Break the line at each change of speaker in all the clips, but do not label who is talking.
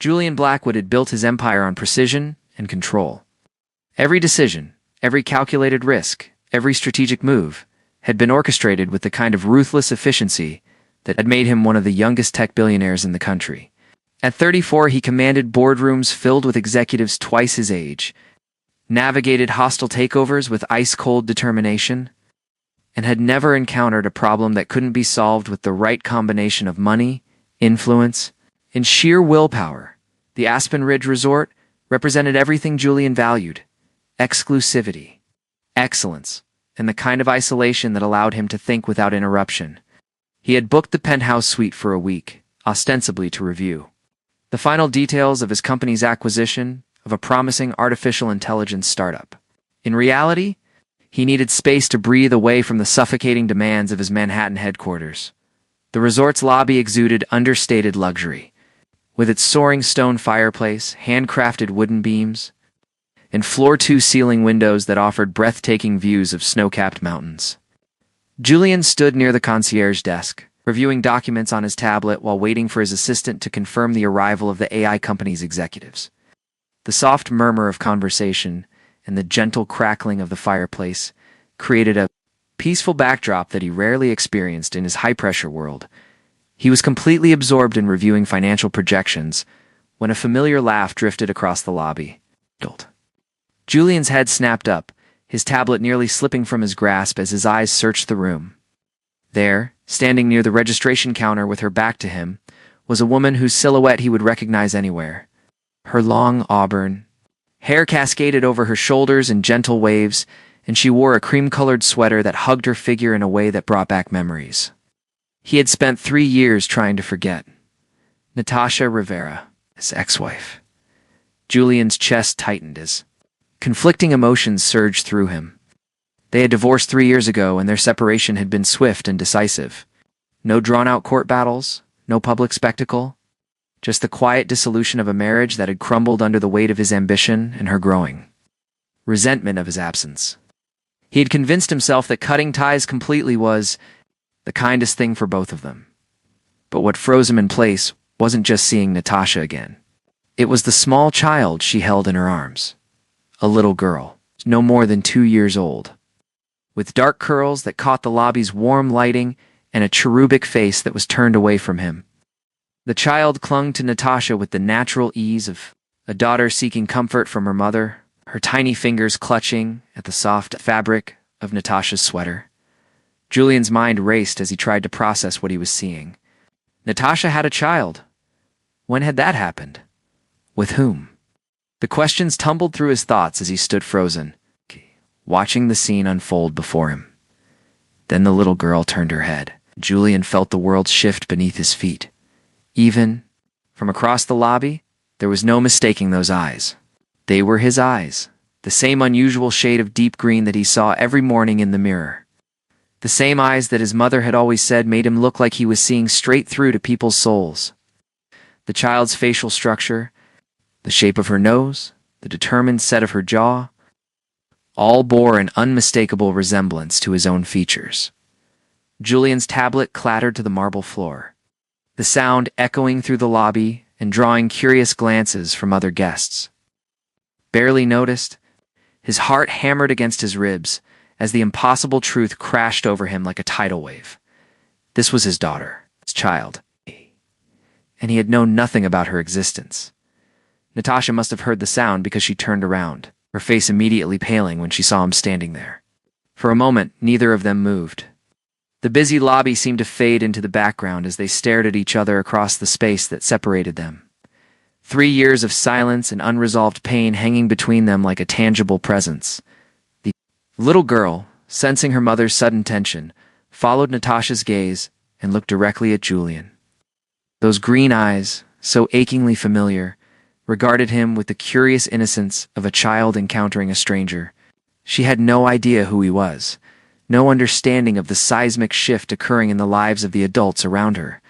Julian Blackwood had built his empire on precision and control. Every decision, every calculated risk, every strategic move had been orchestrated with the kind of ruthless efficiency that had made him one of the youngest tech billionaires in the country. At 34, he commanded boardrooms filled with executives twice his age, navigated hostile takeovers with ice-cold determination, and had never encountered a problem that couldn't be solved with the right combination of money, influence, and sheer willpower. The Aspen Ridge Resort represented everything Julian valued: exclusivity, excellence, and the kind of isolation that allowed him to think without interruption. He had booked the penthouse suite for a week, ostensibly to review the final details of his company's acquisition of a promising artificial intelligence startup. In reality, he needed space to breathe away from the suffocating demands of his Manhattan headquarters. The resort's lobby exuded understated luxury, with its soaring stone fireplace, handcrafted wooden beams, and floor-to-ceiling windows that offered breathtaking views of snow-capped mountains. Julian stood near the concierge desk, reviewing documents on his tablet while waiting for his assistant to confirm the arrival of the AI company's executives. The soft murmur of conversation and the gentle crackling of the fireplace created a peaceful backdrop that he rarely experienced in his high-pressure world. He was completely absorbed in reviewing financial projections when a familiar laugh drifted across the lobby. Julian's head snapped up, his tablet nearly slipping from his grasp as his eyes searched the room. There, standing near the registration counter with her back to him, was a woman whose silhouette he would recognize anywhere. Her long auburn hair cascaded over her shoulders in gentle waves, and she wore a cream-colored sweater that hugged her figure in a way that brought back memories he had spent 3 years trying to forget. Natasha Rivera, his ex-wife. Julian's chest tightened as conflicting emotions surged through him. They had divorced 3 years ago, and their separation had been swift and decisive. No drawn-out court battles, no public spectacle, just the quiet dissolution of a marriage that had crumbled under the weight of his ambition and her growing resentment of his absence. He had convinced himself that cutting ties completely was the kindest thing for both of them. But what froze him in place wasn't just seeing Natasha again. It was the small child she held in her arms. A little girl, no more than 2 years old, with dark curls that caught the lobby's warm lighting and a cherubic face that was turned away from him. The child clung to Natasha with the natural ease of a daughter seeking comfort from her mother, her tiny fingers clutching at the soft fabric of Natasha's sweater. Julian's mind raced as he tried to process what he was seeing. Natasha had a child. When had that happened? With whom? The questions tumbled through his thoughts as he stood frozen, watching the scene unfold before him. Then the little girl turned her head. Julian felt the world shift beneath his feet. Even from across the lobby, there was no mistaking those eyes. They were his eyes, the same unusual shade of deep green that he saw every morning in the mirror. The same eyes that his mother had always said made him look like he was seeing straight through to people's souls. The child's facial structure, the shape of her nose, the determined set of her jaw, all bore an unmistakable resemblance to his own features. Julian's tablet clattered to the marble floor, the sound echoing through the lobby and drawing curious glances from other guests. Barely noticed, his heart hammered against his ribs as the impossible truth crashed over him like a tidal wave. This was his daughter, his child, and he had known nothing about her existence. Natasha must have heard the sound because she turned around, her face immediately paling when she saw him standing there. For a moment, neither of them moved. The busy lobby seemed to fade into the background as they stared at each other across the space that separated them. 3 years of silence and unresolved pain hanging between them like a tangible presence. The little girl, sensing her mother's sudden tension, followed Natasha's gaze and looked directly at Julian. Those green eyes, so achingly familiar, regarded him with the curious innocence of a child encountering a stranger. She had no idea who he was, no understanding of the seismic shift occurring in the lives of the adults around her.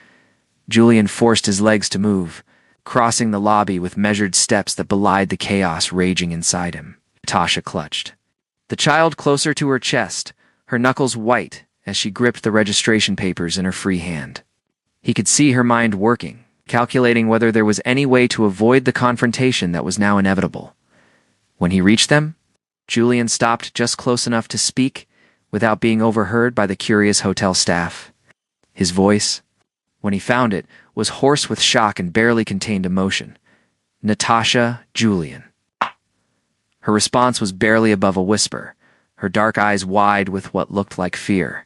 Julian forced his legs to move, crossing the lobby with measured steps that belied the chaos raging inside him. Natasha clutched the child closer to her chest, her knuckles white as she gripped the registration papers in her free hand. He could see her mind working, calculating whether there was any way to avoid the confrontation that was now inevitable. When he reached them, Julian stopped just close enough to speak without being overheard by the curious hotel staff. His voice, when he found it, was hoarse with shock and barely contained emotion. "Natasha, Julian." Her response was barely above a whisper, her dark eyes wide with what looked like fear.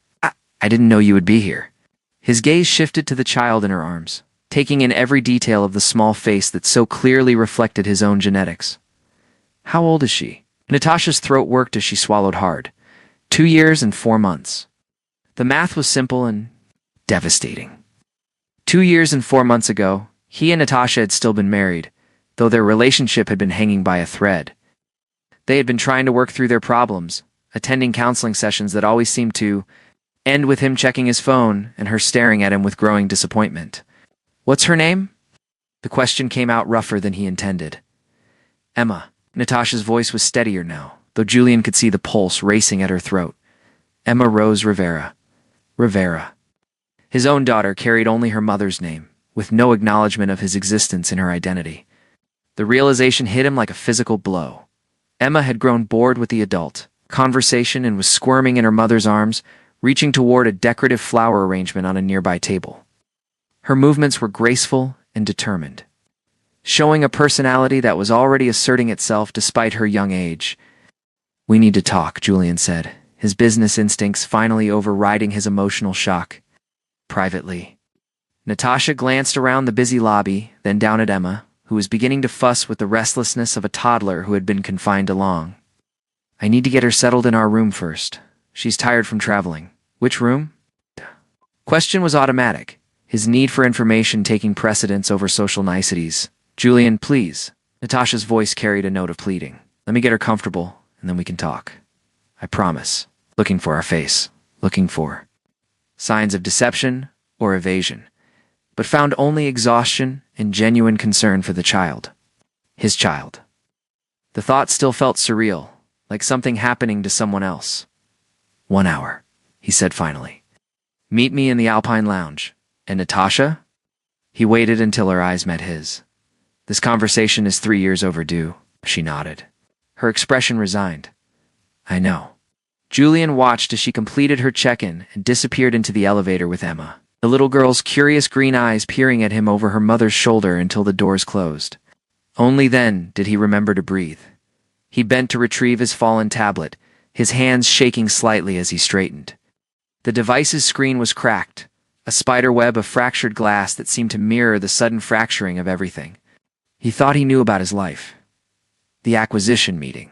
I didn't know you would be here." His gaze shifted to the child in her arms, taking in every detail of the small face that so clearly reflected his own genetics. "How old is she?" Natasha's throat worked as she swallowed hard. 2 years and 4 months. The math was simple and devastating. 2 years and 4 months ago, he and Natasha had still been married, though their relationship had been hanging by a thread. They had been trying to work through their problems, attending counseling sessions that always seemed to end with him checking his phone and her staring at him with growing disappointment. "What's her name?" The question came out rougher than he intended. "Emma." Natasha's voice was steadier now, though Julian could see the pulse racing at her throat. "Emma Rose Rivera." Rivera. His own daughter carried only her mother's name, with no acknowledgement of his existence in her identity. The realization hit him like a physical blow. Emma had grown bored with the adult conversation and was squirming in her mother's arms, reaching toward a decorative flower arrangement on a nearby table. Her movements were graceful and determined, showing a personality that was already asserting itself despite her young age. "We need to talk," Julian said, his business instincts finally overriding his emotional shock. "Privately." Natasha glanced around the busy lobby, then down at Emma, who was beginning to fuss with the restlessness of a toddler who had been confined along. "I need to get her settled in our room first. She's tired from traveling." "Which room?" Question was automatic, his need for information taking precedence over social niceties. "Julian, please." Natasha's voice carried a note of pleading. "Let me get her comfortable, and then we can talk. I promise." Looking for our face. Looking for signs of deception or evasion, but found only exhaustion and genuine concern for the child. His child. The thought still felt surreal, like something happening to someone else. "1 hour," he said finally. "Meet me in the Alpine Lounge." "And Natasha?" He waited until her eyes met his. "This conversation is 3 years overdue." She nodded, her expression resigned. "I know." Julian watched as she completed her check-in and disappeared into the elevator with Emma, the little girl's curious green eyes peering at him over her mother's shoulder until the doors closed. Only then did he remember to breathe. He bent to retrieve his fallen tablet, his hands shaking slightly as he straightened. The device's screen was cracked, a spider web of fractured glass that seemed to mirror the sudden fracturing of everything. He thought he knew about his life. The acquisition meeting.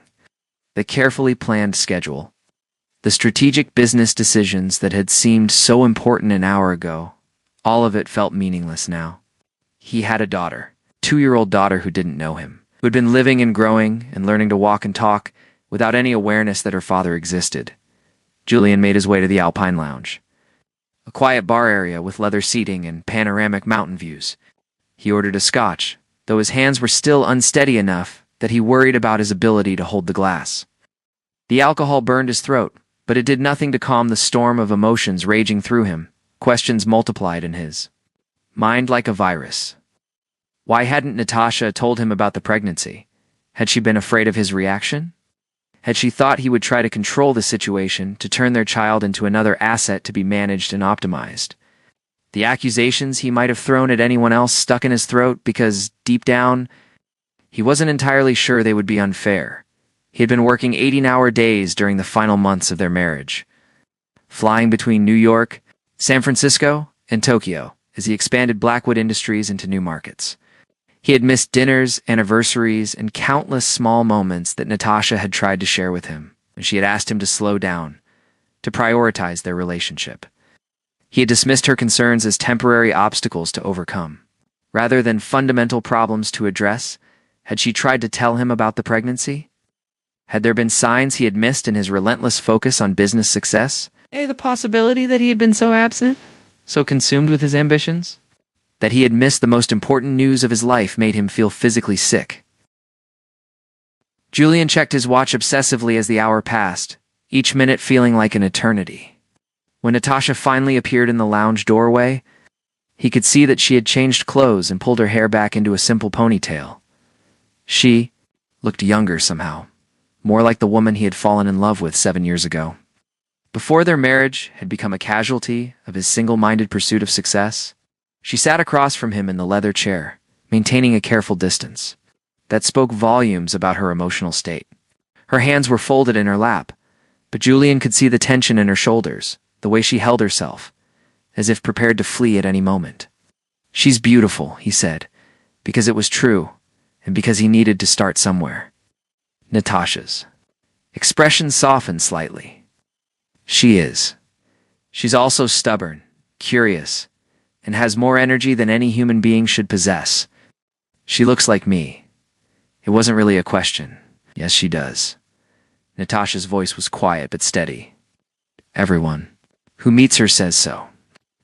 The carefully planned schedule. The strategic business decisions that had seemed so important an hour ago. All of it felt meaningless now. He had a daughter, 2-year-old daughter who didn't know him, who had been living and growing and learning to walk and talk without any awareness that her father existed. Julian made his way to the Alpine Lounge, a quiet bar area with leather seating and panoramic mountain views. He ordered a scotch, though his hands were still unsteady enough that he worried about his ability to hold the glass. The alcohol burned his throat, but it did nothing to calm the storm of emotions raging through him. Questions multiplied in his mind like a virus. Why hadn't Natasha told him about the pregnancy? Had she been afraid of his reaction? Had she thought he would try to control the situation to turn their child into another asset to be managed and optimized? The accusations he might have thrown at anyone else stuck in his throat because, deep down, he wasn't entirely sure they would be unfair. He had been working 18-hour days during the final months of their marriage, flying between New York, San Francisco, and Tokyo as he expanded Blackwood Industries into new markets. He had missed dinners, anniversaries, and countless small moments that Natasha had tried to share with him, and she had asked him to slow down, to prioritize their relationship. He had dismissed her concerns as temporary obstacles to overcome. Rather than fundamental problems to address, had she tried to tell him about the pregnancy? Had there been signs he had missed in his relentless focus on business success? The possibility that he had been so absent, so consumed with his ambitions? That he had missed the most important news of his life made him feel physically sick. Julian checked his watch obsessively as the hour passed, each minute feeling like an eternity. When Natasha finally appeared in the lounge doorway, He could see that she had changed clothes and pulled her hair back into a simple ponytail. She looked younger somehow, more like the woman he had fallen in love with 7 years ago. Before their marriage had become a casualty of his single-minded pursuit of success, she sat across from him in the leather chair, maintaining a careful distance. That spoke volumes about her emotional state. Her hands were folded in her lap, but Julian could see the tension in her shoulders, the way she held herself, as if prepared to flee at any moment. "She's beautiful," he said, because it was true, and because he needed to start somewhere. Natasha's expression softened slightly. "She is. She's also stubborn, curious, and has more energy than any human being should possess. She looks like me." It wasn't really a question. "Yes, she does." Natasha's voice was quiet but steady. "Everyone who meets her says so."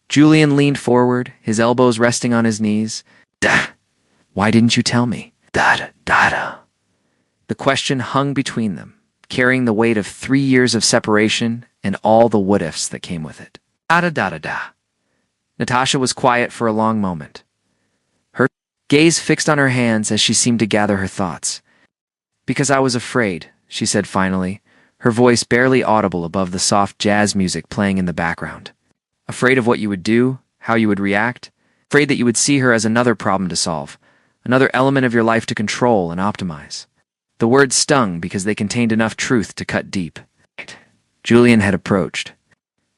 Julian leaned forward, his elbows resting on his knees. "Duh! Why didn't you tell me?" "Da-da-da-da." The question hung between them, carrying the weight of 3 years of separation and all the what-ifs that came with it. "Da-da-da-da-da." Natasha was quiet for a long moment, her gaze fixed on her hands as she seemed to gather her thoughts. "Because I was afraid," she said finally, her voice barely audible above the soft jazz music playing in the background. "Afraid of what you would do, how you would react, afraid that you would see her as another problem to solve, another element of your life to control and optimize." The words stung because they contained enough truth to cut deep. Julian had approached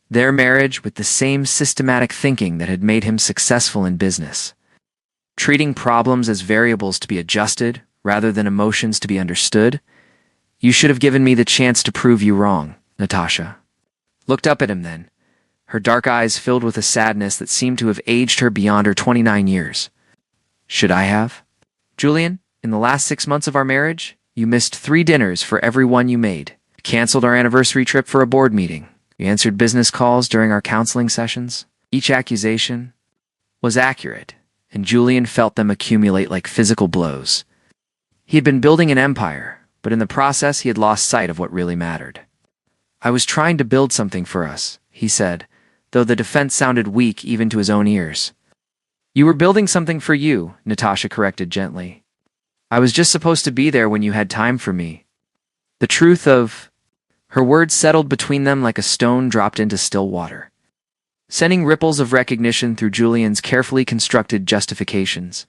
their marriage with the same systematic thinking that had made him successful in business. Treating problems as variables to be adjusted rather than emotions to be understood. "You should have given me the chance to prove you wrong," Natasha looked up at him then, her dark eyes filled with a sadness that seemed to have aged her beyond her 29 years. "Should I have? Julian, in the last 6 months of our marriage, you missed 3 dinners for every one you made. You canceled our anniversary trip for a board meeting. You answered business calls during our counseling sessions." Each accusation was accurate, and Julian felt them accumulate like physical blows. He had been building an empire, but in the process he had lost sight of what really mattered. "I was trying to build something for us," he said, though the defense sounded weak even to his own ears. "You were building something for you," Natasha corrected gently. "I was just supposed to be there when you had time for me." The truth of her words settled between them like a stone dropped into still water, sending ripples of recognition through Julian's carefully constructed justifications.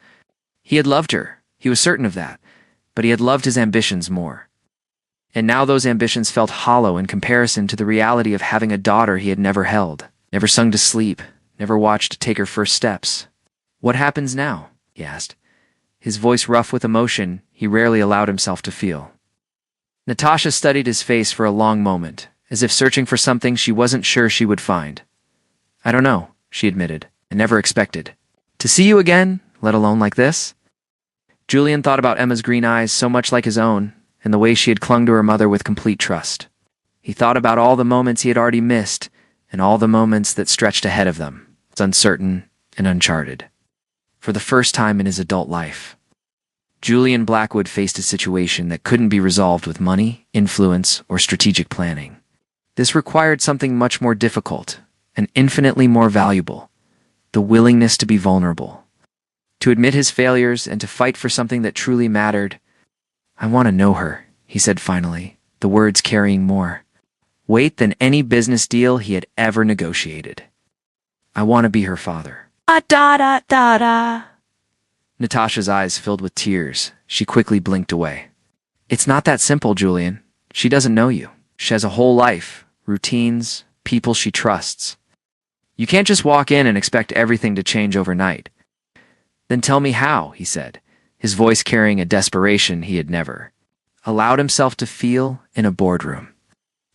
He had loved her, he was certain of that, but he had loved his ambitions more. And now those ambitions felt hollow in comparison to the reality of having a daughter he had never held, never sung to sleep, never watched take her first steps. "What happens now?" he asked, his voice rough with emotion he rarely allowed himself to feel. Natasha studied his face for a long moment, as if searching for something she wasn't sure she would find. "I don't know," she admitted. "I never expected to see you again, let alone like this." Julian thought about Emma's green eyes so much like his own, and the way she had clung to her mother with complete trust. He thought about all the moments he had already missed, and all the moments that stretched ahead of them, uncertain and uncharted. For the first time in his adult life, Julian Blackwood faced a situation that couldn't be resolved with money, influence, or strategic planning. This required something much more difficult and infinitely more valuable: the willingness to be vulnerable, to admit his failures and to fight for something that truly mattered. "I want to know her," he said finally, the words carrying more weight than any business deal he had ever negotiated. "I want to be her father." Da-da-da-da. Natasha's eyes filled with tears. She quickly blinked away. "It's not that simple, Julian. She doesn't know you. She has a whole life, routines, people she trusts. You can't just walk in and expect everything to change overnight." "Then tell me how," he said, his voice carrying a desperation he had never allowed himself to feel in a boardroom.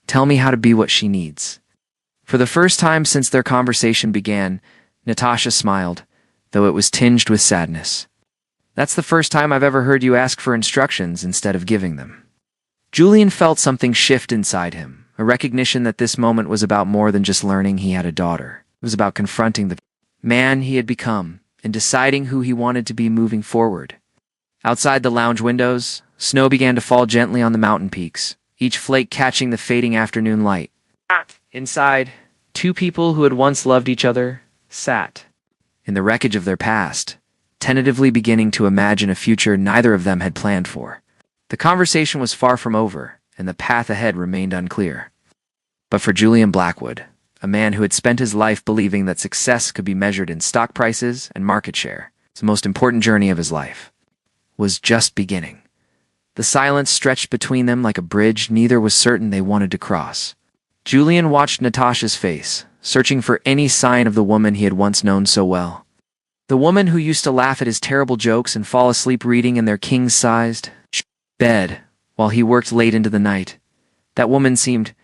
"Tell me how to be what she needs." For the first time since their conversation began, Natasha smiled, though it was tinged with sadness. "That's the first time I've ever heard you ask for instructions instead of giving them." Julian felt something shift inside him, a recognition that this moment was about more than just learning he had a daughter. It was about confronting the man he had become and deciding who he wanted to be moving forward. Outside the lounge windows, snow began to fall gently on the mountain peaks, each flake catching the fading afternoon light. Inside, 2 people who had once loved each other sat in the wreckage of their past, tentatively beginning to imagine a future neither of them had planned for. The conversation was far from over, and the path ahead remained unclear. But for Julian Blackwood, a man who had spent his life believing that success could be measured in stock prices and market share, the most important journey of his life, was just beginning. The silence stretched between them like a bridge neither was certain they wanted to cross. Julian watched Natasha's face, searching for any sign of the woman he had once known so well. The woman who used to laugh at his terrible jokes and fall asleep reading in their king-sized bed while he worked late into the night. That woman seemed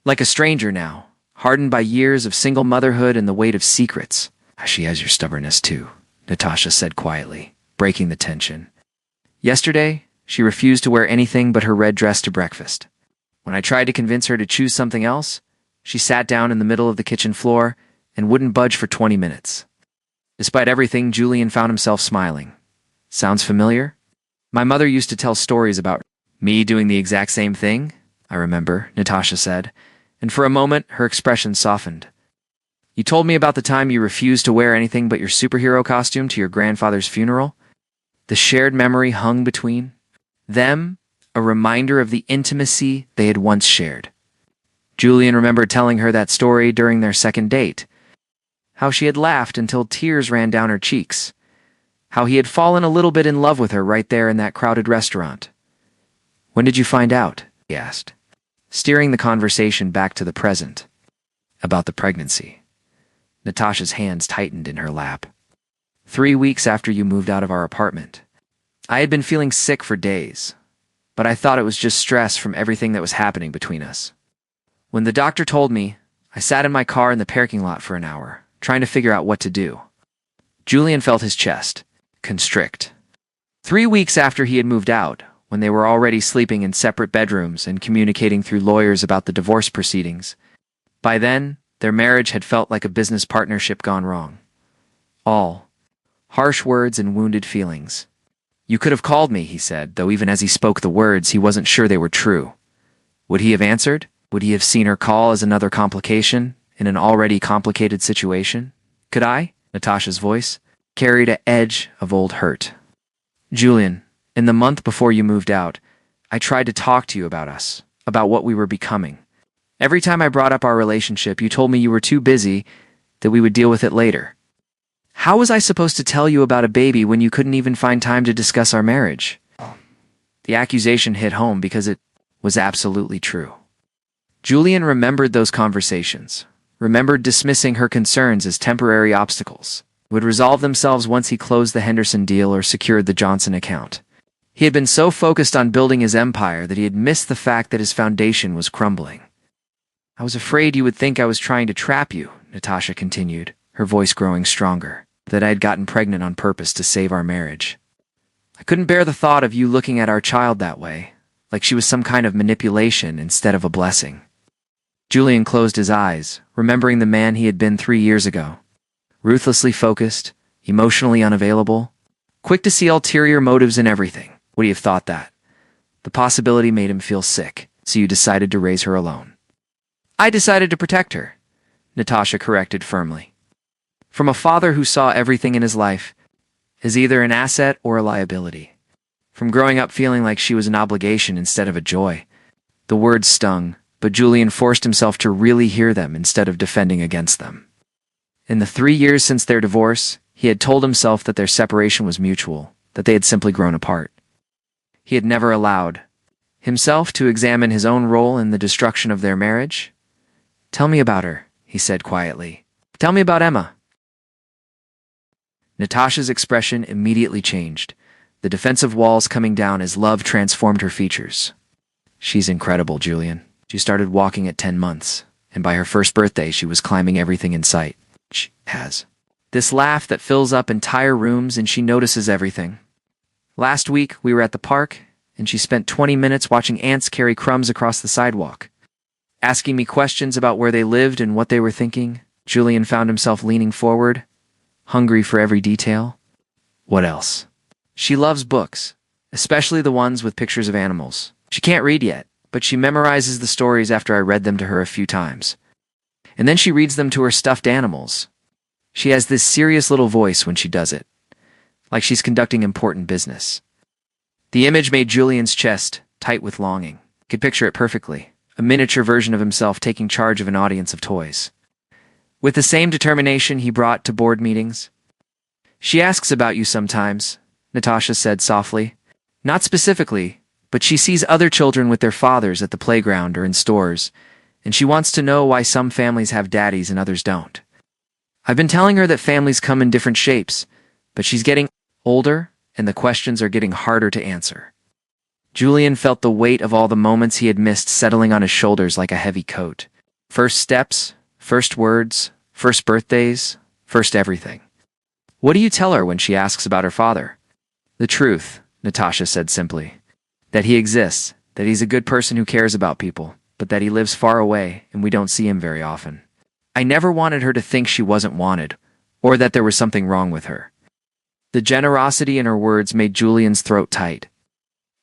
like a stranger now, hardened by years of single motherhood and the weight of secrets. She has your stubbornness too, Natasha said quietly, breaking the tension. Yesterday, she refused to wear anything but her red dress to breakfast. When I tried to convince her to choose something else, she sat down in the middle of the kitchen floor and wouldn't budge for 20 minutes. Despite everything, Julian found himself smiling. Sounds familiar? My mother used to tell stories about me doing the exact same thing, I remember, Natasha said, and for a moment her expression softened. You told me about the time you refused to wear anything but your superhero costume to your grandfather's funeral? The shared memory hung between them, a reminder of the intimacy they had once shared. Julian remembered telling her that story during their second date. How she had laughed until tears ran down her cheeks. How he had fallen a little bit in love with her right there in that crowded restaurant. When did you find out? He asked, steering the conversation back to the present. About the pregnancy. Natasha's hands tightened in her lap. 3 weeks after you moved out of our apartment. I had been feeling sick for days, but I thought it was just stress from everything that was happening between us. When the doctor told me, I sat in my car in the parking lot for an hour, trying to figure out what to do. Julian felt his chest constrict. 3 weeks after he had moved out, when they were already sleeping in separate bedrooms and communicating through lawyers about the divorce proceedings. By then, their marriage had felt like a business partnership gone wrong. All harsh words and wounded feelings. You could have called me, he said, though even as he spoke the words, he wasn't sure they were true. Would he have answered? Would he have seen her call as another complication in an already complicated situation? Could I? Natasha's voice carried an edge of old hurt. Julian, in the month before you moved out, I tried to talk to you about us, about what we were becoming. Every time I brought up our relationship, you told me you were too busy, that we would deal with it later. How was I supposed to tell you about a baby when you couldn't even find time to discuss our marriage? The accusation hit home because it was absolutely true. Julian remembered those conversations, remembered dismissing her concerns as temporary obstacles, would resolve themselves once he closed the Henderson deal or secured the Johnson account. He had been so focused on building his empire that he had missed the fact that his foundation was crumbling. I was afraid you would think I was trying to trap you, Natasha continued, her voice growing stronger, that I had gotten pregnant on purpose to save our marriage. I couldn't bear the thought of you looking at our child that way, like she was some kind of manipulation instead of a blessing. Julian closed his eyes, remembering the man he had been 3 years ago. Ruthlessly focused, emotionally unavailable, quick to see ulterior motives in everything. Would he have thought that? The possibility made him feel sick, so you decided to raise her alone. I decided to protect her, Natasha corrected firmly. From a father who saw everything in his life as either an asset or a liability. From growing up feeling like she was an obligation instead of a joy. The words stung, but Julian forced himself to really hear them instead of defending against them. In the 3 years since their divorce, he had told himself that their separation was mutual, that they had simply grown apart. He had never allowed himself to examine his own role in the destruction of their marriage. Tell me about her, he said quietly. Tell me about Emma. Natasha's expression immediately changed, the defensive walls coming down as love transformed her features. She's incredible, Julian. She started walking at 10 months, and by her first birthday she was climbing everything in sight. She has this laugh that fills up entire rooms and she notices everything. Last week we were at the park, and she spent 20 minutes watching ants carry crumbs across the sidewalk. Asking me questions about where they lived and what they were thinking, Julian found himself leaning forward, hungry for every detail. What else? She loves books, especially the ones with pictures of animals. She can't read yet, but she memorizes the stories after I read them to her a few times. And then she reads them to her stuffed animals. She has this serious little voice when she does it, like she's conducting important business. The image made Julian's chest tight with longing. He could picture it perfectly, a miniature version of himself taking charge of an audience of toys. With the same determination he brought to board meetings. "She asks about you sometimes," Natasha said softly. "Not specifically, but she sees other children with their fathers at the playground or in stores, and she wants to know why some families have daddies and others don't. I've been telling her that families come in different shapes, but she's getting older, and the questions are getting harder to answer." Julian felt the weight of all the moments he had missed settling on his shoulders like a heavy coat. First steps, first words, first birthdays, first everything. "What do you tell her when she asks about her father?" "The truth," Natasha said simply. "That he exists, that he's a good person who cares about people, but that he lives far away and we don't see him very often. I never wanted her to think she wasn't wanted, or that there was something wrong with her." The generosity in her words made Julian's throat tight.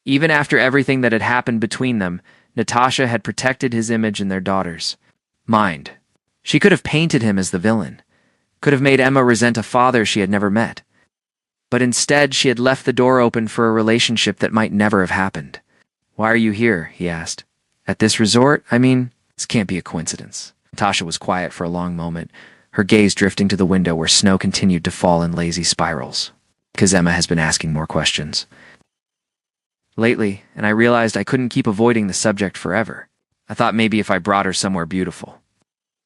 Even after everything that had happened between them, Natasha had protected his image and their daughter's mind. She could have painted him as the villain, could have made Emma resent a father she had never met. But instead, she had left the door open for a relationship that might never have happened. "Why are you here?" he asked. "At this resort? I mean, this can't be a coincidence." Natasha was quiet for a long moment, her gaze drifting to the window where snow continued to fall in lazy spirals. "Because Emma has been asking more questions lately, and I realized I couldn't keep avoiding the subject forever. I thought maybe if I brought her somewhere beautiful,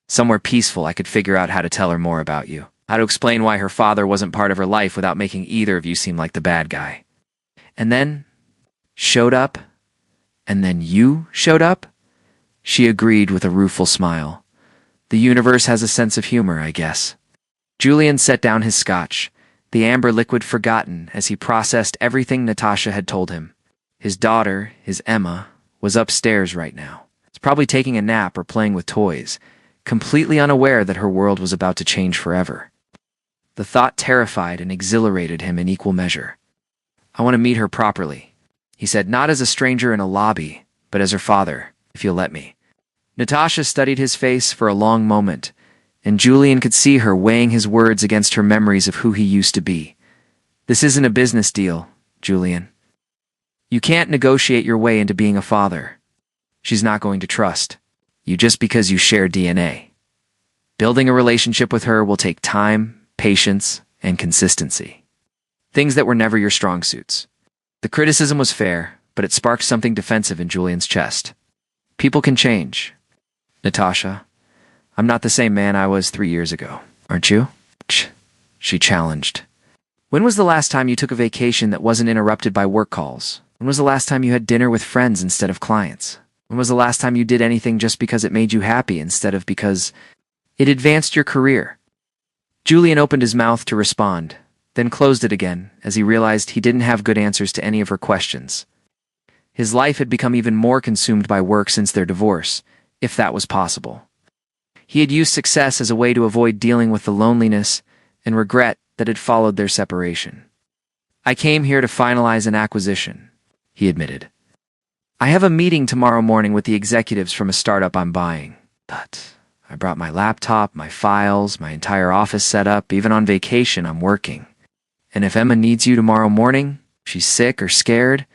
somewhere peaceful, I could figure out how to tell her more about you. How to explain why her father wasn't part of her life without making either of you seem like the bad guy. And then showed up, and then you showed up?" She agreed with a rueful smile. "The universe has a sense of humor, I guess." Julian set down his scotch, the amber liquid forgotten as he processed everything Natasha had told him. His daughter, his Emma, was upstairs right now. She's probably taking a nap or playing with toys, completely unaware that her world was about to change forever. The thought terrified and exhilarated him in equal measure. "I want to meet her properly," he said, "not as a stranger in a lobby, but as her father, if you'll let me." Natasha studied his face for a long moment, and Julian could see her weighing his words against her memories of who he used to be. "This isn't a business deal, Julian. You can't negotiate your way into being a father. She's not going to trust you just because you share DNA. Building a relationship with her will take time, patience, and consistency. Things that were never your strong suits." The criticism was fair, but it sparked something defensive in Julian's chest. "People can change. Natasha, I'm not the same man I was 3 years ago, aren't you?" She challenged. "When was the last time you took a vacation that wasn't interrupted by work calls? When was the last time you had dinner with friends instead of clients? When was the last time you did anything just because it made you happy instead of because it advanced your career?" Julian opened his mouth to respond, then closed it again as he realized he didn't have good answers to any of her questions. His life had become even more consumed by work since their divorce, if that was possible. He had used success as a way to avoid dealing with the loneliness and regret that had followed their separation. "I came here to finalize an acquisition," he admitted. "I have a meeting tomorrow morning with the executives from a startup I'm buying. But I brought my laptop, my files, my entire office set up. Even on vacation, I'm working. And if Emma needs you tomorrow morning, she's sick or scared,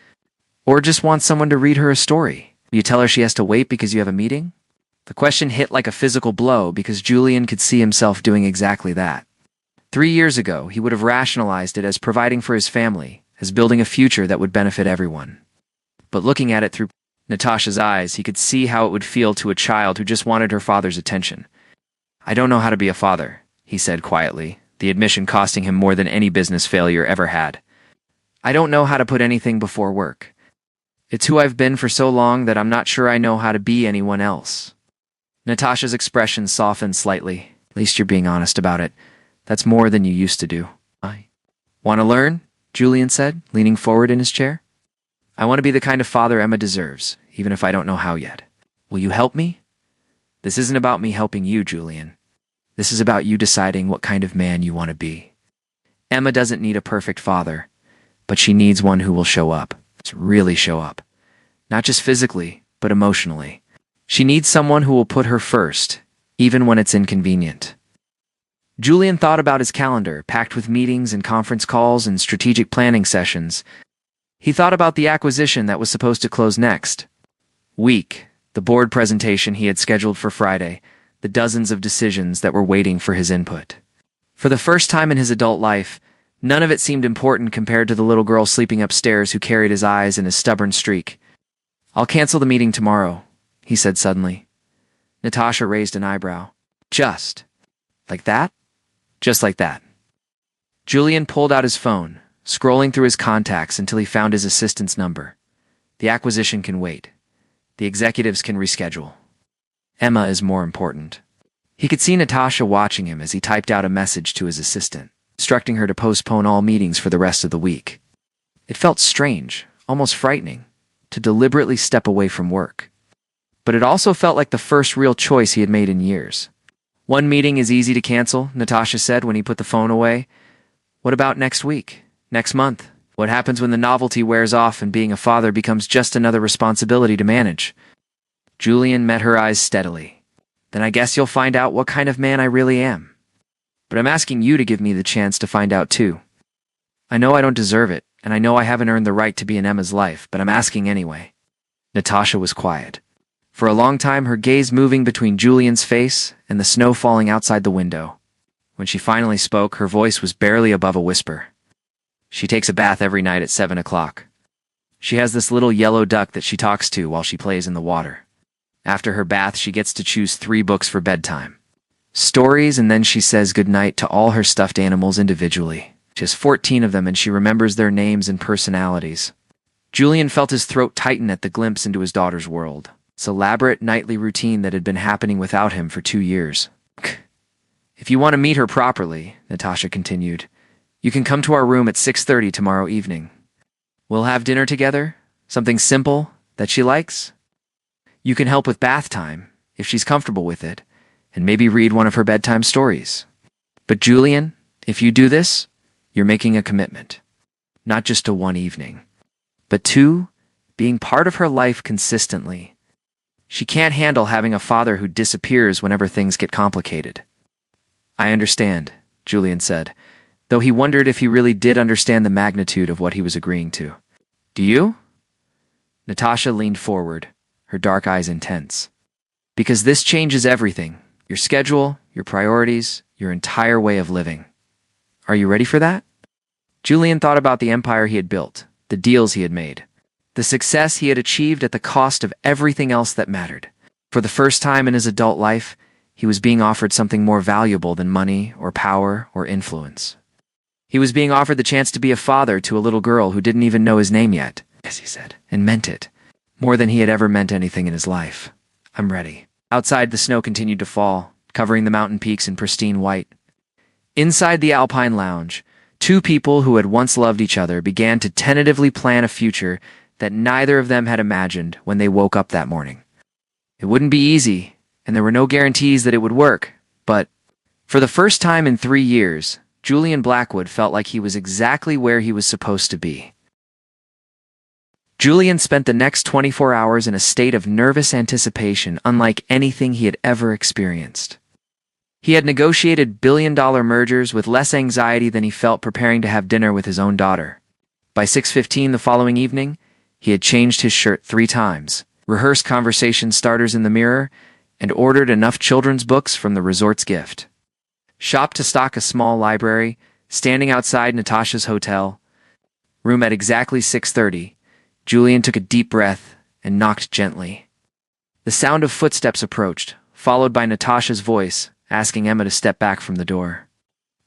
or just wants someone to read her a story, will you tell her she has to wait because you have a meeting?" The question hit like a physical blow because Julian could see himself doing exactly that. 3 years ago, he would have rationalized it as providing for his family, as building a future that would benefit everyone. But looking at it through Natasha's eyes, he could see how it would feel to a child who just wanted her father's attention. "I don't know how to be a father," he said quietly, the admission costing him more than any business failure ever had. "I don't know how to put anything before work. It's who I've been for so long that I'm not sure I know how to be anyone else." Natasha's expression softened slightly. "At least you're being honest about it. That's more than you used to do." "I want to learn," Julian said, leaning forward in his chair. "I want to be the kind of father Emma deserves, even if I don't know how yet. Will you help me?" "This isn't about me helping you, Julian. This is about you deciding what kind of man you want to be. Emma doesn't need a perfect father, but she needs one who will show up. Really show up. Not just physically, but emotionally. She needs someone who will put her first, even when it's inconvenient." Julian thought about his calendar, packed with meetings and conference calls and strategic planning sessions. He thought about the acquisition that was supposed to close next week, the board presentation he had scheduled for Friday, the dozens of decisions that were waiting for his input. For the first time in his adult life, none of it seemed important compared to the little girl sleeping upstairs who carried his eyes in a stubborn streak. "I'll cancel the meeting tomorrow," he said suddenly. Natasha raised an eyebrow. "Just like that?" "Just like that." Julian pulled out his phone, scrolling through his contacts until he found his assistant's number. "The acquisition can wait. The executives can reschedule. Emma is more important." He could see Natasha watching him as he typed out a message to his assistant, instructing her to postpone all meetings for the rest of the week. It felt strange, almost frightening, to deliberately step away from work. But it also felt like the first real choice he had made in years. "One meeting is easy to cancel," Natasha said when he put the phone away. "What about next week? Next month? What happens when the novelty wears off and being a father becomes just another responsibility to manage?" Julian met her eyes steadily. "Then I guess you'll find out what kind of man I really am. But I'm asking you to give me the chance to find out too. I know I don't deserve it, and I know I haven't earned the right to be in Emma's life, but I'm asking anyway." Natasha was quiet. For a long time, her gaze moving between Julian's face and the snow falling outside the window. When she finally spoke, her voice was barely above a whisper. "She takes a bath every night at 7 o'clock. She has this little yellow duck that she talks to while she plays in the water. After her bath, she gets to choose 3 books for bedtime. Stories, and then she says goodnight to all her stuffed animals individually. She has 14 of them, and she remembers their names and personalities." Julian felt his throat tighten at the glimpse into his daughter's world. This elaborate nightly routine that had been happening without him for 2 years. "If you want to meet her properly," Natasha continued, "you can come to our room at 6:30 tomorrow evening. We'll have dinner together, something simple that she likes. You can help with bath time, if she's comfortable with it, and maybe read one of her bedtime stories. But Julian, if you do this, you're making a commitment. Not just to one evening, but to being part of her life consistently. She can't handle having a father who disappears whenever things get complicated." "I understand," Julian said, though he wondered if he really did understand the magnitude of what he was agreeing to. "Do you?" Natasha leaned forward, her dark eyes intense. "Because this changes everything. Your schedule, your priorities, your entire way of living. Are you ready for that?" Julian thought about the empire he had built, the deals he had made, the success he had achieved at the cost of everything else that mattered. For the first time in his adult life, he was being offered something more valuable than money or power or influence. He was being offered the chance to be a father to a little girl who didn't even know his name yet, as he said, and meant it, more than he had ever meant anything in his life. "I'm ready." Outside, the snow continued to fall, covering the mountain peaks in pristine white. Inside the Alpine Lounge, 2 people who had once loved each other began to tentatively plan a future that neither of them had imagined when they woke up that morning. It wouldn't be easy, and there were no guarantees that it would work, but for the first time in 3 years, Julian Blackwood felt like he was exactly where he was supposed to be. Julian spent the next 24 hours in a state of nervous anticipation unlike anything he had ever experienced. He had negotiated billion-dollar mergers with less anxiety than he felt preparing to have dinner with his own daughter. By 6:15 the following evening, he had changed his shirt 3 times, rehearsed conversation starters in the mirror, and ordered enough children's books from the resort's gift. Shopped to stock a small library, standing outside Natasha's hotel room at exactly 6:30, Julian took a deep breath and knocked gently. The sound of footsteps approached, followed by Natasha's voice, asking Emma to step back from the door.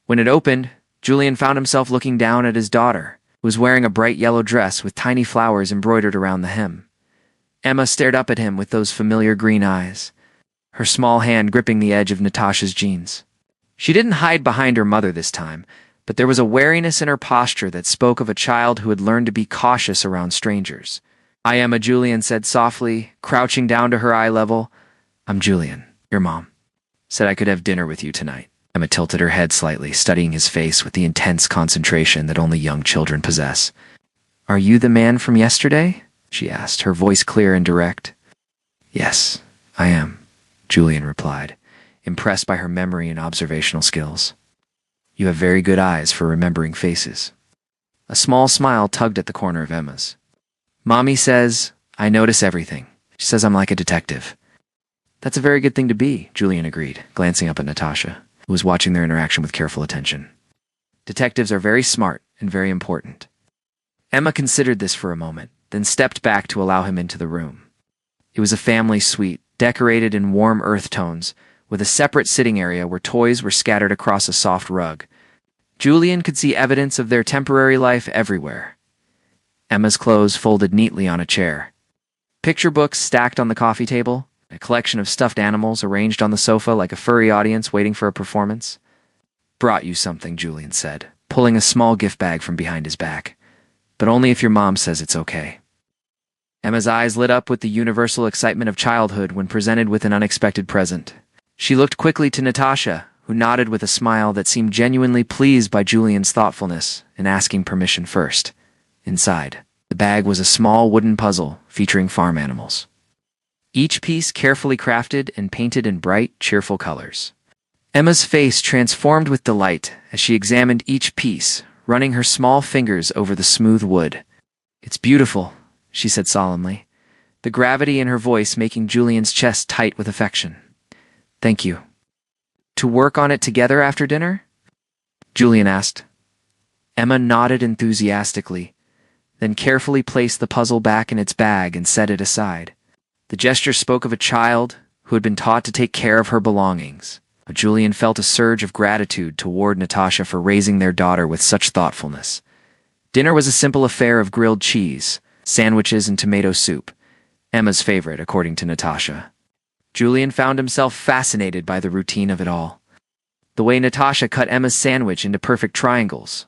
When it opened, Julian found himself looking down at his daughter, who was wearing a bright yellow dress with tiny flowers embroidered around the hem. Emma stared up at him with those familiar green eyes, her small hand gripping the edge of Natasha's jeans. She didn't hide behind her mother this time, but there was a wariness in her posture that spoke of a child who had learned to be cautious around strangers. "I am a," Julian said softly, crouching down to her eye level. "I'm Julian, your mom. Said I could have dinner with you tonight." Emma tilted her head slightly, studying his face with the intense concentration that only young children possess. "Are you the man from yesterday?" she asked, her voice clear and direct. "Yes, I am," Julian replied, impressed by her memory and observational skills. You have very good eyes for remembering faces. A small smile tugged at the corner of Emma's. Mommy says, I notice everything. She says I'm like a detective. That's a very good thing to be, Julian agreed, glancing up at Natasha, who was watching their interaction with careful attention. Detectives are very smart and very important. Emma considered this for a moment, then stepped back to allow him into the room. It was a family suite, decorated in warm earth tones, with a separate sitting area where toys were scattered across a soft rug. Julian could see evidence of their temporary life everywhere. Emma's clothes folded neatly on a chair. Picture books stacked on the coffee table, a collection of stuffed animals arranged on the sofa like a furry audience waiting for a performance. Brought you something, Julian said, pulling a small gift bag from behind his back. But only if your mom says it's okay. Emma's eyes lit up with the universal excitement of childhood when presented with an unexpected present. She looked quickly to Natasha, who nodded with a smile that seemed genuinely pleased by Julian's thoughtfulness in asking permission first. Inside, the bag was a small wooden puzzle featuring farm animals. Each piece carefully crafted and painted in bright, cheerful colors. Emma's face transformed with delight as she examined each piece, running her small fingers over the smooth wood. It's beautiful, she said solemnly, the gravity in her voice making Julian's chest tight with affection. Thank you. To work on it together after dinner? Julian asked. Emma nodded enthusiastically, then carefully placed the puzzle back in its bag and set it aside. The gesture spoke of a child who had been taught to take care of her belongings. But Julian felt a surge of gratitude toward Natasha for raising their daughter with such thoughtfulness. Dinner was a simple affair of grilled cheese, sandwiches, and tomato soup, Emma's favorite, according to Natasha. Julian found himself fascinated by the routine of it all. The way Natasha cut Emma's sandwich into perfect triangles.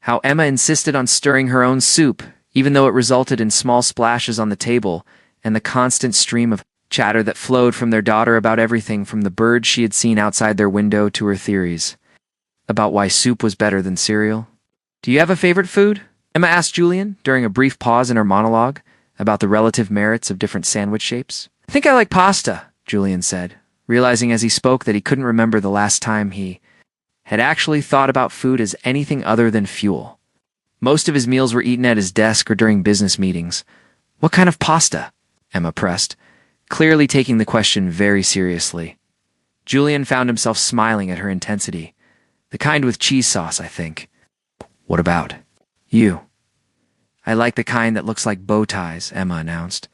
How Emma insisted on stirring her own soup, even though it resulted in small splashes on the table, and the constant stream of chatter that flowed from their daughter about everything from the birds she had seen outside their window to her theories about why soup was better than cereal. Do you have a favorite food? Emma asked Julian during a brief pause in her monologue about the relative merits of different sandwich shapes. I think I like pasta, Julian said, realizing as he spoke that he couldn't remember the last time he had actually thought about food as anything other than fuel. Most of his meals were eaten at his desk or during business meetings. What kind of pasta? Emma pressed, clearly taking the question very seriously. Julian found himself smiling at her intensity. The kind with cheese sauce, I think. What about you? I like the kind that looks like bow ties, Emma announced,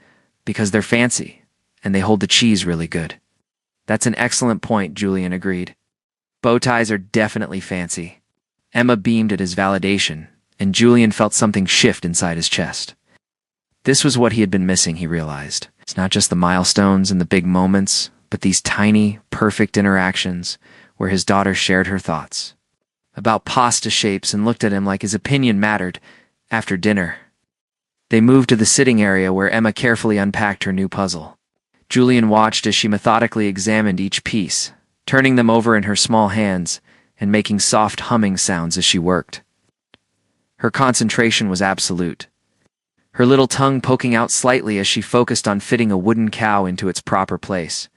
because they're fancy, and they hold the cheese really good. That's an excellent point, Julian agreed. Bow ties are definitely fancy. Emma beamed at his validation, and Julian felt something shift inside his chest. This was what he had been missing, he realized. It's not just the milestones and the big moments, but these tiny, perfect interactions where his daughter shared her thoughts about pasta shapes and looked at him like his opinion mattered. After dinner, they moved to the sitting area where Emma carefully unpacked her new puzzle. Julian watched as she methodically examined each piece, turning them over in her small hands and making soft humming sounds as she worked. Her concentration was absolute, her little tongue poking out slightly as she focused on fitting a wooden cow into its proper place.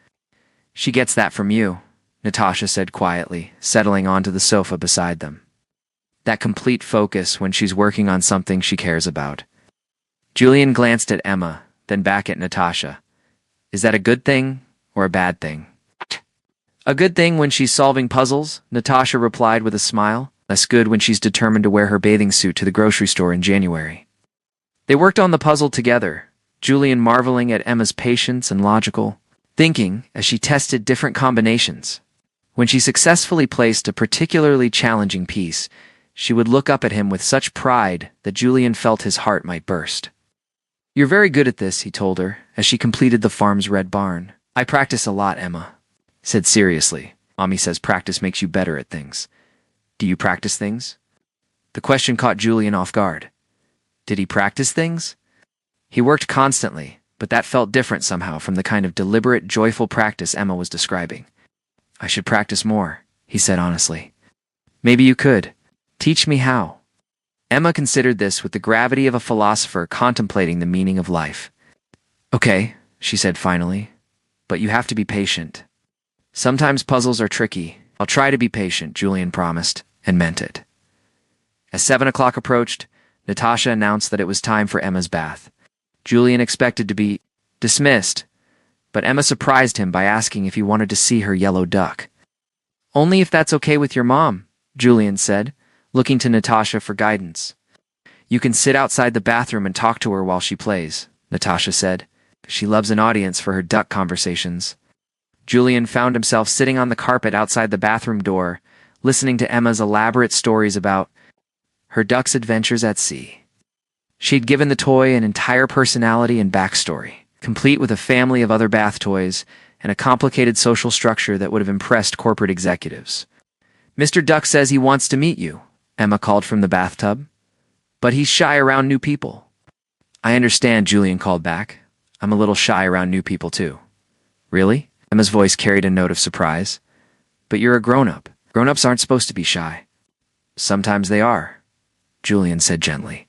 She gets that from you, Natasha said quietly, settling onto the sofa beside them. That complete focus when she's working on something she cares about. Julian glanced at Emma, then back at Natasha. Is that a good thing or a bad thing? A good thing when she's solving puzzles, Natasha replied with a smile. Less good when she's determined to wear her bathing suit to the grocery store in January. They worked on the puzzle together, Julian marveling at Emma's patience and logical thinking as she tested different combinations. When she successfully placed a particularly challenging piece, she would look up at him with such pride that Julian felt his heart might burst. You're very good at this, he told her, as she completed the farm's red barn. I practice a lot, Emma said seriously. Mommy says practice makes you better at things. Do you practice things? The question caught Julian off guard. Did he practice things? He worked constantly, but that felt different somehow from the kind of deliberate, joyful practice Emma was describing. I should practice more, he said honestly. Maybe you could. Teach me how. Emma considered this with the gravity of a philosopher contemplating the meaning of life. Okay, she said finally, but you have to be patient. Sometimes puzzles are tricky. I'll try to be patient, Julian promised, and meant it. As 7 o'clock approached, Natasha announced that it was time for Emma's bath. Julian expected to be dismissed, but Emma surprised him by asking if he wanted to see her yellow duck. "Only if that's okay with your mom," Julian said, looking to Natasha for guidance. "You can sit outside the bathroom and talk to her while she plays," Natasha said. "She loves an audience for her duck conversations." Julian found himself sitting on the carpet outside the bathroom door, listening to Emma's elaborate stories about her duck's adventures at sea. She'd given the toy an entire personality and backstory, complete with a family of other bath toys and a complicated social structure that would have impressed corporate executives. "Mr. Duck says he wants to meet you," Emma called from the bathtub. "But he's shy around new people." "I understand," Julian called back. "I'm a little shy around new people, too." "Really?" Emma's voice carried a note of surprise. "But you're a grown-up. Grown-ups aren't supposed to be shy." "Sometimes they are," Julian said gently.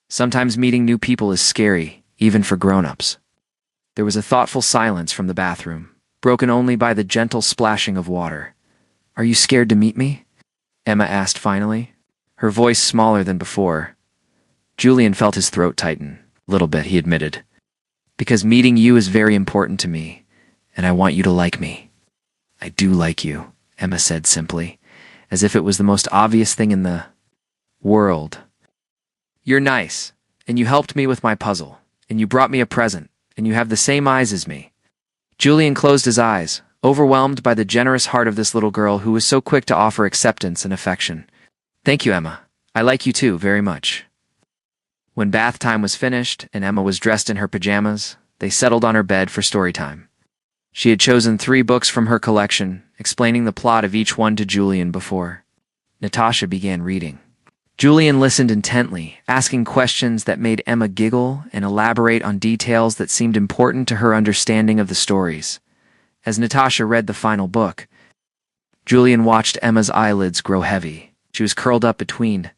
"Sometimes meeting new people is scary, even for grown-ups." There was a thoughtful silence from the bathroom, broken only by the gentle splashing of water. "Are you scared to meet me?" Emma asked finally, her voice smaller than before. Julian felt his throat tighten. "A little bit," he admitted. "Because meeting you is very important to me, and I want you to like me." "I do like you," Emma said simply, as if it was the most obvious thing in the world. "You're nice, and you helped me with my puzzle, and you brought me a present, and you have the same eyes as me." Julian closed his eyes, overwhelmed by the generous heart of this little girl who was so quick to offer acceptance and affection. "Thank you, Emma. I like you too, very much." When bath time was finished and Emma was dressed in her pajamas, they settled on her bed for story time. She had chosen 3 books from her collection, explaining the plot of each one to Julian before. Natasha began reading. Julian listened intently, asking questions that made Emma giggle and elaborate on details that seemed important to her understanding of the stories. As Natasha read the final book, Julian watched Emma's eyelids grow heavy. She was curled up between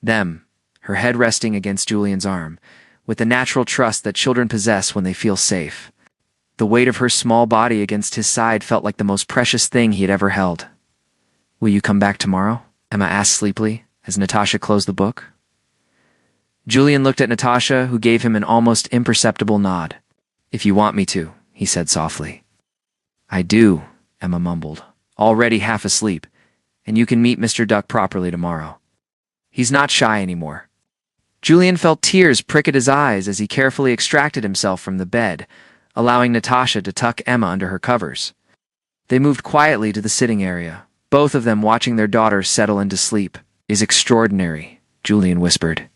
them, her head resting against Julian's arm, with the natural trust that children possess when they feel safe. The weight of her small body against his side felt like the most precious thing he had ever held. "Will you come back tomorrow?" Emma asked sleepily, as Natasha closed the book. Julian looked at Natasha, who gave him an almost imperceptible nod. "If you want me to," he said softly. "I do," Emma mumbled, already half asleep, "and you can meet Mr. Duck properly tomorrow. He's not shy anymore." Julian felt tears prick at his eyes as he carefully extracted himself from the bed, allowing Natasha to tuck Emma under her covers. They moved quietly to the sitting area, both of them watching their daughter settle into sleep. "Is extraordinary," Julian whispered.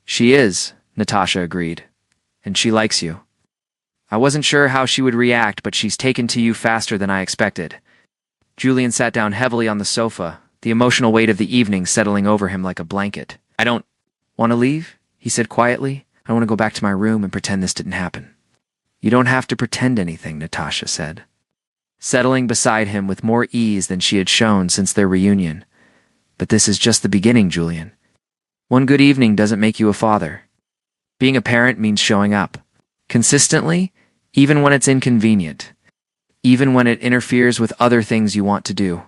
"She is," Natasha agreed. "And she likes you. I wasn't sure how she would react, but she's taken to you faster than I expected." Julian sat down heavily on the sofa, the emotional weight of the evening settling over him like a blanket. "I don't want to leave," he said quietly. "I want to go back to my room and pretend this didn't happen." "You don't have to pretend anything," Natasha said, settling beside him with more ease than she had shown since their reunion. "But this is just the beginning, Julian. One good evening doesn't make you a father. Being a parent means showing up. Consistently, even when it's inconvenient. Even when it interferes with other things you want to do."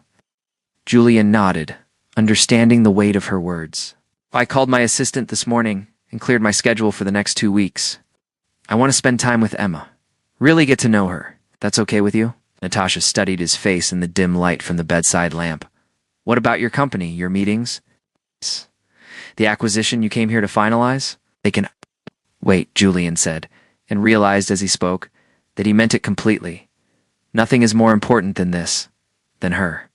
Julian nodded, understanding the weight of her words. "I called my assistant this morning and cleared my schedule for the next 2 weeks. I want to spend time with Emma. Really get to know her. That's okay with you?" Natasha studied his face in the dim light from the bedside lamp. "What about your company, your meetings? The acquisition you came here to finalize? They can wait," Julian said, and realized as he spoke that he meant it completely. Nothing is more important than this, than her.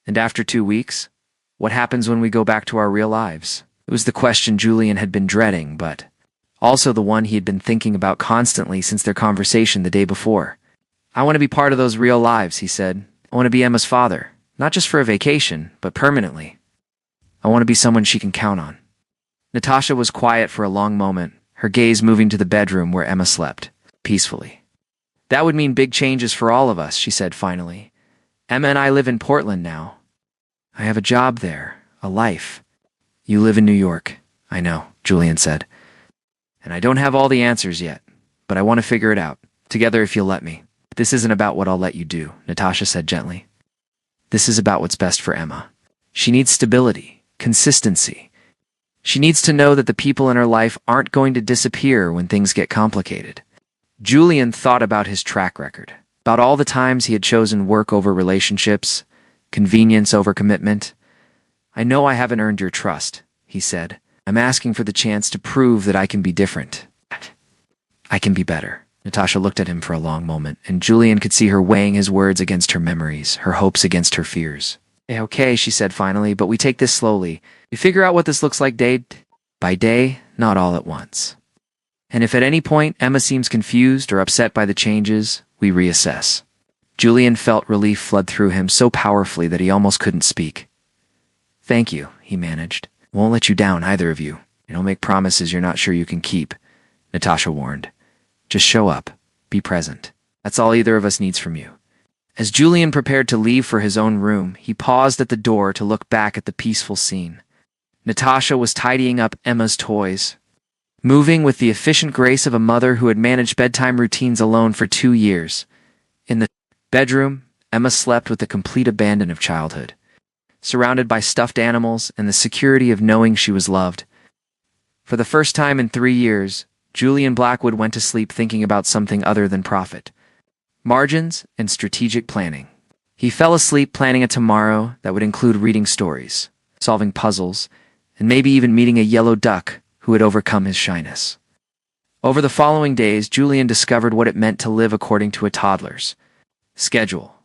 "And after 2 weeks, what happens when we go back to our real lives?" It was the question Julian had been dreading, but also the one he had been thinking about constantly since their conversation the day before. "I want to be part of those real lives," he said. "I want to be Emma's father. Not just for a vacation, but permanently. I want to be someone she can count on." Natasha was quiet for a long moment, her gaze moving to the bedroom where Emma slept, peacefully. "That would mean big changes for all of us," she said finally. "Emma and I live in Portland now. I have a job there, a life. You live in New York." "I know," Julian said. "And I don't have all the answers yet, but I want to figure it out, together if you'll let me." "This isn't about what I'll let you do," Natasha said gently. This is about what's best for Emma. She needs stability, consistency. She needs to know that the people in her life aren't going to disappear when things get complicated. Julian thought about his track record, about all the times he had chosen work over relationships, convenience over commitment. I know I haven't earned your trust, he said. I'm asking for the chance to prove that I can be different. I can be better. Natasha looked at him for a long moment, and Julian could see her weighing his words against her memories, her hopes against her fears. Okay, she said finally, but we take this slowly. We figure out what this looks like day by day, not all at once. And if at any point Emma seems confused or upset by the changes, we reassess. Julian felt relief flood through him so powerfully that he almost couldn't speak. Thank you, he managed. Won't let you down, either of you. Don't make promises you're not sure you can keep, Natasha warned. Just show up. Be present. That's all either of us needs from you. As Julian prepared to leave for his own room, he paused at the door to look back at the peaceful scene. Natasha was tidying up Emma's toys, moving with the efficient grace of a mother who had managed bedtime routines alone for 2 years. In the bedroom, Emma slept with the complete abandon of childhood, surrounded by stuffed animals and the security of knowing she was loved. For the first time in 3 years, Julian Blackwood went to sleep thinking about something other than profit, margins, and strategic planning. He fell asleep planning a tomorrow that would include reading stories, solving puzzles, and maybe even meeting a yellow duck who had overcome his shyness. Over the following days, Julian discovered what it meant to live according to a toddler's schedule.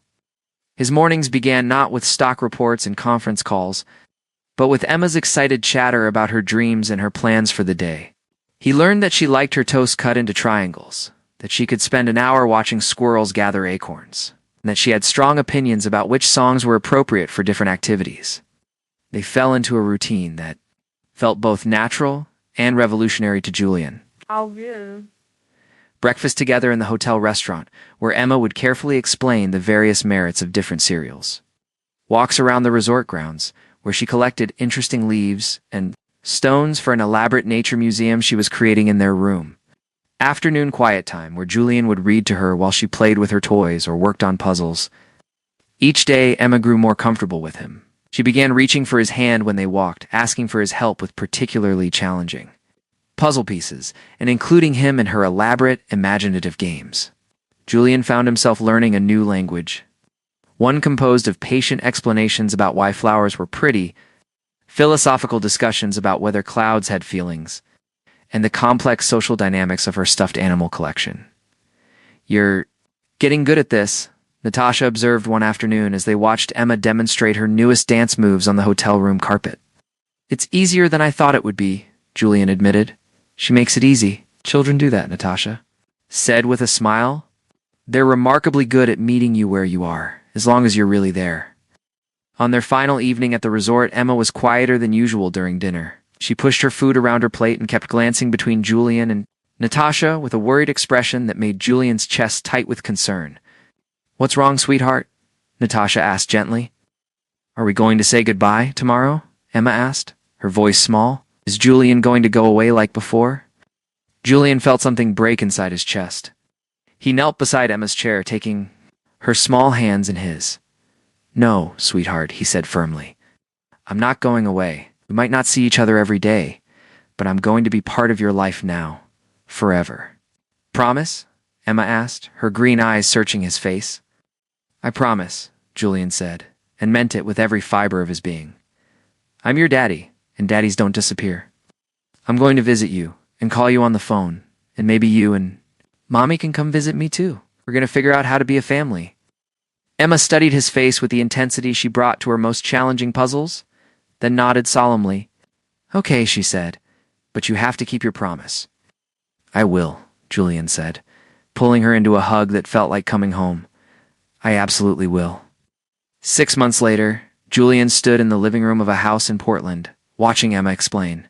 His mornings began not with stock reports and conference calls, but with Emma's excited chatter about her dreams and her plans for the day. He learned that she liked her toast cut into triangles, that she could spend an hour watching squirrels gather acorns, and that she had strong opinions about which songs were appropriate for different activities. They fell into a routine that felt both natural and revolutionary to Julian. Breakfast together in the hotel restaurant, where Emma would carefully explain the various merits of different cereals. Walks around the resort grounds, where she collected interesting leaves and stones for an elaborate nature museum she was creating in their room. Afternoon quiet time, where Julian would read to her while she played with her toys or worked on puzzles. Each day, Emma grew more comfortable with him. She began reaching for his hand when they walked, asking for his help with particularly challenging puzzle pieces, and including him in her elaborate, imaginative games. Julian found himself learning a new language, one composed of patient explanations about why flowers were pretty, philosophical discussions about whether clouds had feelings, and the complex social dynamics of her stuffed animal collection. You're getting good at this, Natasha observed one afternoon as they watched Emma demonstrate her newest dance moves on the hotel room carpet. It's easier than I thought it would be, Julian admitted. She makes it easy. Children do that, Natasha said with a smile. They're remarkably good at meeting you where you are, as long as you're really there. On their final evening at the resort, Emma was quieter than usual during dinner. She pushed her food around her plate and kept glancing between Julian and Natasha with a worried expression that made Julian's chest tight with concern. What's wrong, sweetheart? Natasha asked gently. Are we going to say goodbye tomorrow? Emma asked, her voice small. Is Julian going to go away like before? Julian felt something break inside his chest. He knelt beside Emma's chair, taking her small hands in his. No, sweetheart, he said firmly. I'm not going away. We might not see each other every day, but I'm going to be part of your life now, forever. Promise? Emma asked, her green eyes searching his face. I promise, Julian said, and meant it with every fiber of his being. I'm your daddy, and daddies don't disappear. I'm going to visit you and call you on the phone, and maybe you and Mommy can come visit me too. We're going to figure out how to be a family. Emma studied his face with the intensity she brought to her most challenging puzzles, then nodded solemnly. Okay, she said, but you have to keep your promise. I will, Julian said, pulling her into a hug that felt like coming home. I absolutely will. 6 months later, Julian stood in the living room of a house in Portland, watching Emma explain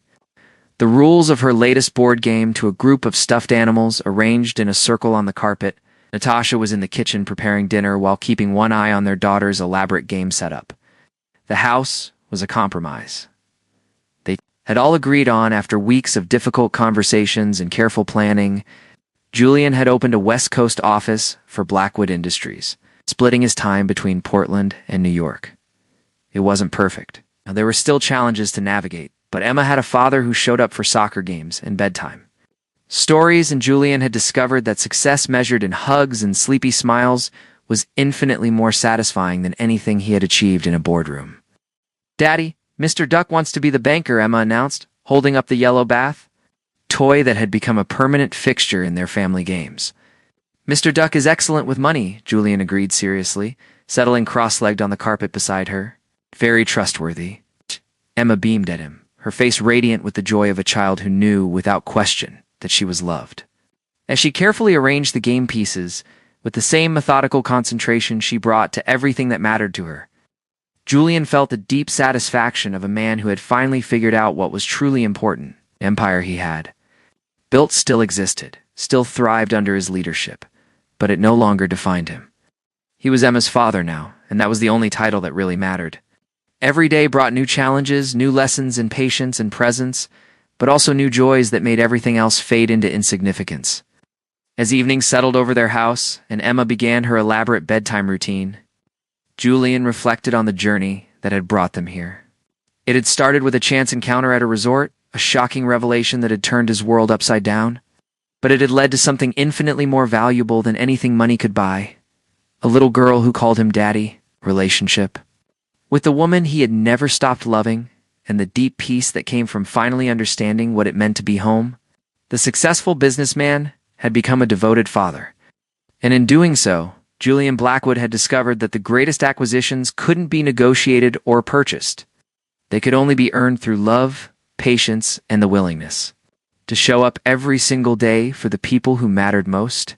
the rules of her latest board game to a group of stuffed animals arranged in a circle on the carpet. Natasha was in the kitchen preparing dinner while keeping one eye on their daughter's elaborate game setup. The house was a compromise they had all agreed on after weeks of difficult conversations and careful planning. Julian had opened a West Coast office for Blackwood Industries, splitting his time between Portland and New York. It wasn't perfect. Now, there were still challenges to navigate, but Emma had a father who showed up for soccer games and bedtime. Stories and Julian had discovered that success measured in hugs and sleepy smiles was infinitely more satisfying than anything he had achieved in a boardroom. "Daddy, Mr. Duck wants to be the banker," Emma announced, holding up the yellow bath, toy that had become a permanent fixture in their family games. "Mr. Duck is excellent with money," Julian agreed seriously, settling cross-legged on the carpet beside her. "Very trustworthy." Emma beamed at him, her face radiant with the joy of a child who knew, without question, that she was loved. As she carefully arranged the game pieces, with the same methodical concentration she brought to everything that mattered to her, Julian felt the deep satisfaction of a man who had finally figured out what was truly important. The empire he had built still existed, still thrived under his leadership, but it no longer defined him. He was Emma's father now, and that was the only title that really mattered. Every day brought new challenges, new lessons in patience and presence, but also new joys that made everything else fade into insignificance. As evening settled over their house and Emma began her elaborate bedtime routine, Julian reflected on the journey that had brought them here. It had started with a chance encounter at a resort, a shocking revelation that had turned his world upside down, but it had led to something infinitely more valuable than anything money could buy. A little girl who called him daddy, relationship. With the woman he had never stopped loving, and the deep peace that came from finally understanding what it meant to be home, the successful businessman had become a devoted father. And in doing so, Julian Blackwood had discovered that the greatest acquisitions couldn't be negotiated or purchased. They could only be earned through love, patience, and the willingness to show up every single day for the people who mattered most.